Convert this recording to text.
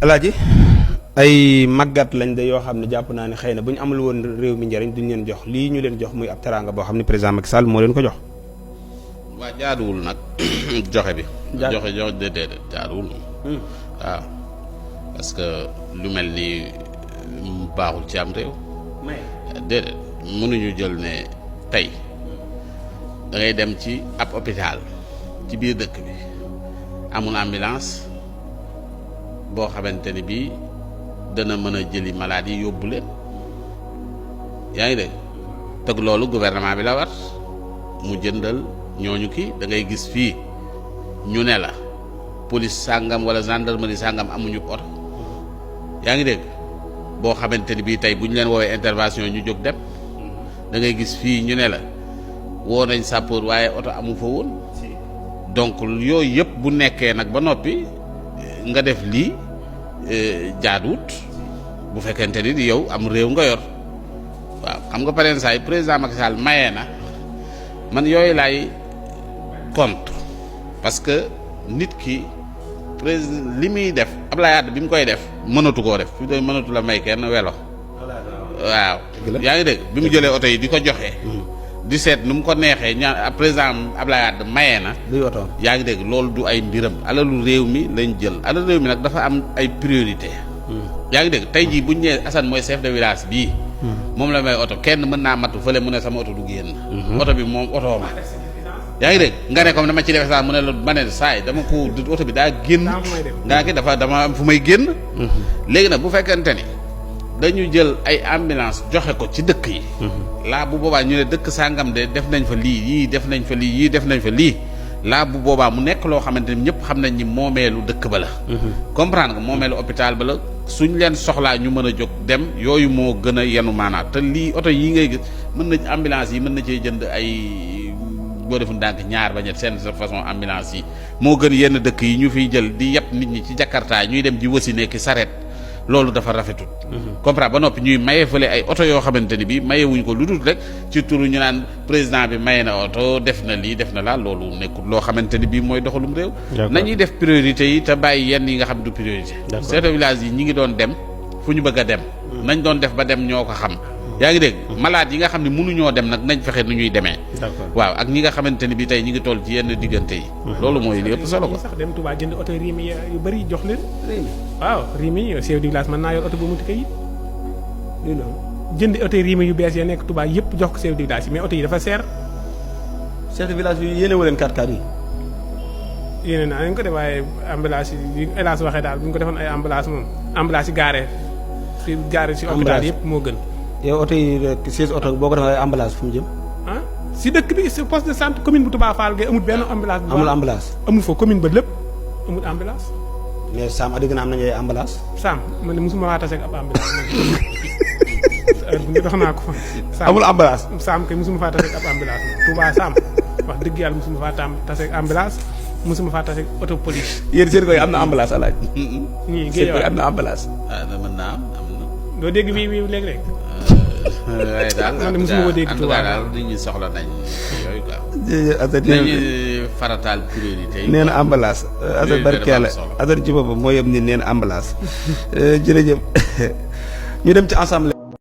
alaaji ay màggat lañ de yoo xam ne jàpp naa ne xëy na bu ñu amul woon réew mi njariñ duñ leen jox lii ñu leen jox muy ab teraanga boo xam ne président Macky Sall moo leen ko jox. waa jaaduwul nag joxe bi. joxe déedéet jaaduwul. waaw parce que lu mel ni baaxul ci am réew. déedéet mënuñu jël ne tey da ngay dem ci ab hôpital ci biir dëkk bi amul ambulance boo xamante ni bii dana mën a jëli malade yi yóbbu leen yaa ngi dégg teg loolu gouvernement bi la war mu jëndal ñooñu kii da ngay gis fii ñu ne la police sàngam wala gendarmerie sàngam amuñu oto yaa ngi dégg boo xamante ni bii tey bu ñu leen woowee intervention ñu jóg dem da ngay gis fii ñu ne la woo nañ sapeur waaye oto amu fa woon donc yooyu yëpp bu nekkee nag ba noppi nga def lii jaaduwut bu fekkente ni yow am réew nga yor waaw xam nga par exemple président Macky Sall mayee na man yooyu laay contre parce que nit ki président li muy def Abdoulaye Wade bi mu koy def mënatu koo def fi doy mënatu la may kenn welo waaw yaa ngi dégg bi mu jëlee oto yi di ko joxe di seet nu mu ko neexee ñaan président Abdoulaye Wade mayee na yaa ngi dégg loolu du ay mbiram alalu réew mi lañ jël alalu réew mi nag dafa am ay priorité yaa ngi dégg tey jii buñ nee Assane mooy chef de village bii moom la may oto kenn mën naa matu fële mu ne sama oto du génn oto bi moom oto ma yaa ngi dégg nga ne comme dama ci def mu ne la ma ne saay dama ko oto bi daa génn ngaa ki dama am fu may génn léegi nag bu fekkente ni dañu jël ay ambulance joxe ko ci dëkk yi laa bu boobaa ñu ne dëkk sàngam de def nañ fa lii yii def nañ fa lii yii def nañ fa lii laa bu boobaa mu nekk loo xamante ni ñëpp xam nañ ni moomeelu dëkk ba la comprendre nga moomeelu hôpital ba la suñ leen soxlaa ñu mën a jóg dem yooyu moo gën a yenu maanaa te lii oto yi ngay gis mën nañ ambulance yi mën na cee jënd ay boo defu ndànk ñaar ba ñett seen façon ambulance yi moo gën yenn dëkk yi ñu fiy jël di yàpp nit ñi ci Jakarta ñuy dem di wasi nekk saret loolu dafa rafetul comprendre ba noppi ñuy maye fële ay oto yoo xamante ni bi maye wuñ ko lu dul rek ci turu ñu naan président bi maye na oto def na lii def na laa loolu nekkul loo xamante ni bii mooy doxalum réew nañuy def priorité yi te bàyyi yenn yi nga xam du priorité chef de village yi ñi ngi doon dem fu ñu bëgg a dem nañ doon def ba dem ñoo ko xam yaa ngi dégg malade yi nga xam ne mënuñoo dem nag nañ fexe nu ñuy demee waaw ak ñi nga xamante ni bi tey ñi ngi toll ci yenn diggante yi loolu mooy li ëpp solo ko sax dem Touba jënd oto Rimi yu bëri jox leen waaw Rimi chef du village mën naa yor oto bu muti kayit jënd oto Rimi yu bees ya nekk Touba yëpp jox ko chef du village yi mais oto yi dafa seer chef de village bi yéene leen 4x4 yi yéene naa nañ ko def waaye ambulance yi hélas waxee daal bu ñu ko defoon ay ambulance moom ambulance yi gaare si hôpital yëpp moo gën yow oto yi rek 16 oto boo ko defee ay ambulance fu mu jëm. ah si dëkk bi si poste de santé commune bu Touba Fall Gueye amul benn ambulance. amul ambulance. amul fa commune ba lépp amul ambulance. mais Sam dégg naa am nañu ay ambulance. Sam man de mosuma waa tase ak ab ambulance. heure bu ne dox naa ko fa. amul ambulance. Sam kay mosuma faa tase ak ab ambulance Touba Sam wax dëgg yàlla mosuma faa tase ak ambulance mosuma faa tase ak auto police. yéen seen koy am na ambulance alaaj. ñii seen koy am na ambulance. mën naa am na. doo dégg wii léeg-léeg. waaye daal man de mosuma ko dégg Touba daal nit ñi soxla nañ yooyu quoi. jërëjëf nañu farataal priorité yi. nee na ambulance. Assane barke yàlla Assane ci boppam moo yem ni nee na ambulance. jërëjëf ñu dem ci ensemble.